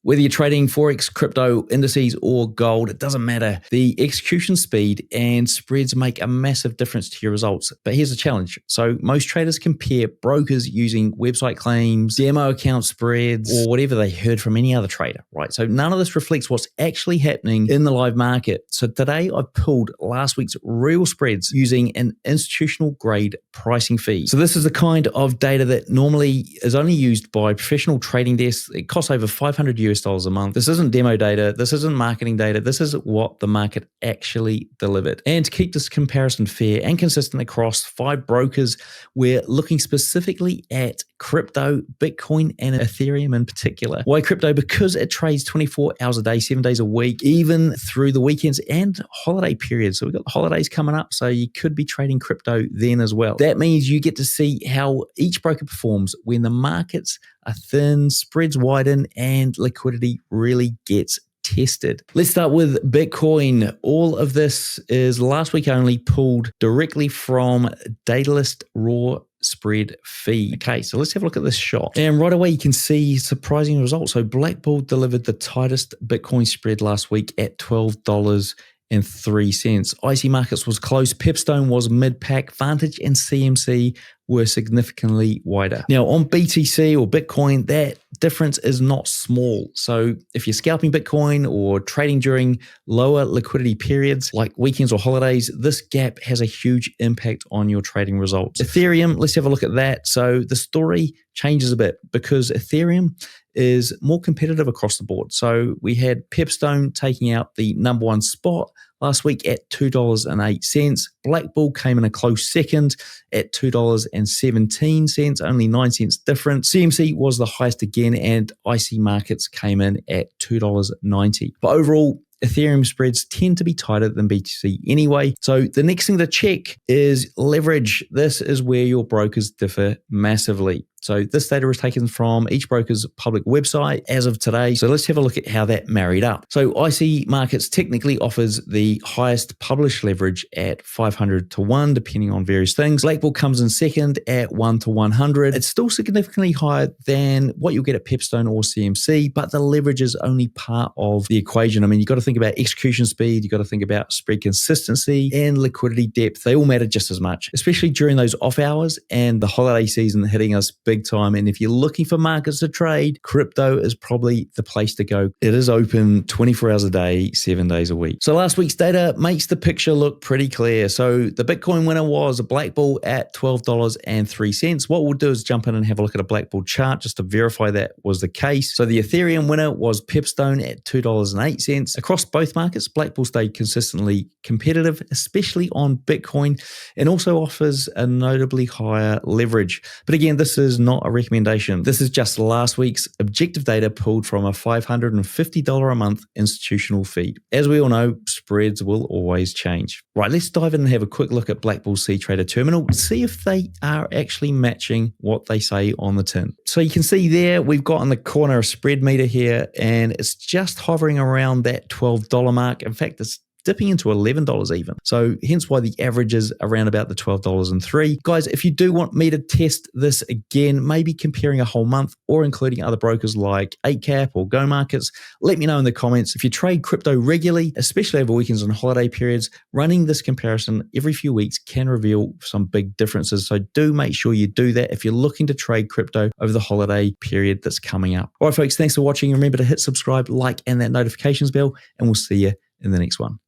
Whether you're trading Forex, crypto, indices, or gold, it doesn't matter. The execution speed and spreads make a massive difference to your results. But here's the challenge. So most traders compare brokers using website claims, demo account spreads, or whatever they heard from any other trader, right? So none of this reflects what's actually happening in the live market. So today I pulled last week's real spreads using an institutional grade pricing fee. So this is the kind of data that normally is only used by professional trading desks. It costs over $500 a month. This isn't demo data. This isn't marketing data. This is what the market actually delivered. And to keep this comparison fair and consistent across 5 brokers, we're looking specifically at crypto, Bitcoin, and Ethereum in particular. Why crypto? Because it trades 24 hours a day, 7 days a week, even through the weekends and holiday periods. So we've got the holidays coming up, so you could be trading crypto then as well. That means you get to see how each broker performs when the markets are thin, spreads widen, and liquidity really gets tested. Let's start with Bitcoin. All of this is last week only, pulled directly from Datalist raw spread feed. Okay, so let's have a look at this shot. And right away, you can see surprising results. So BlackBull delivered the tightest Bitcoin spread last week at $12.03. IC Markets was close. Pepperstone was mid-pack. Vantage and CMC were significantly wider. Now on BTC or Bitcoin, that difference is not small. So if you're scalping Bitcoin or trading during lower liquidity periods like weekends or holidays, this gap has a huge impact on your trading results. Ethereum, let's have a look at that. So the story changes a bit because Ethereum is more competitive across the board. So we had Pepperstone taking out the number 1 spot last week at $2.08. BlackBull came in a close second at $2.17, only 9 cents difference. CMC was the highest again, and IC Markets came in at $2.90. But overall, Ethereum spreads tend to be tighter than BTC anyway. So the next thing to check is leverage. This is where your brokers differ massively. So this data is taken from each broker's public website as of today. So let's have a look at how that married up. So IC Markets technically offers the highest published leverage at 500 to 1, depending on various things. BlackBull comes in second at 1 to 100. It's still significantly higher than what you'll get at Pepperstone or CMC, but the leverage is only part of the equation. I mean, you've got to think about execution speed, you've got to think about spread consistency and liquidity depth. They all matter just as much, especially during those off hours and the holiday season hitting us big time. And if you're looking for markets to trade, crypto is probably the place to go. It is open 24 hours a day, 7 days a week. So last week's data makes the picture look pretty clear. So the Bitcoin winner was a BlackBull at $12.03. What we'll do is jump in and have a look at a BlackBull chart just to verify that was the case. So the Ethereum winner was Pepperstone at $2.08. Across both markets, BlackBull stayed consistently competitive, especially on Bitcoin, and also offers a notably higher leverage. But again, this is not a recommendation. This is just last week's objective data pulled from a $550 a month institutional feed. As we all know, spreads will always change. Right, let's dive in and have a quick look at BlackBull's C-Trader terminal, see if they are actually matching what they say on the tin. So you can see there, we've got in the corner a spread meter here, and it's just hovering around that $12 mark. In fact, it's dipping into $11 even. So hence why the average is around about the $12.03. Guys, if you do want me to test this again, maybe comparing a whole month or including other brokers like 8cap or Go Markets, let me know in the comments. If you trade crypto regularly, especially over weekends and holiday periods, running this comparison every few weeks can reveal some big differences. So do make sure you do that if you're looking to trade crypto over the holiday period that's coming up. All right, folks, thanks for watching. Remember to hit subscribe, like, and that notifications bell, and we'll see you in the next one.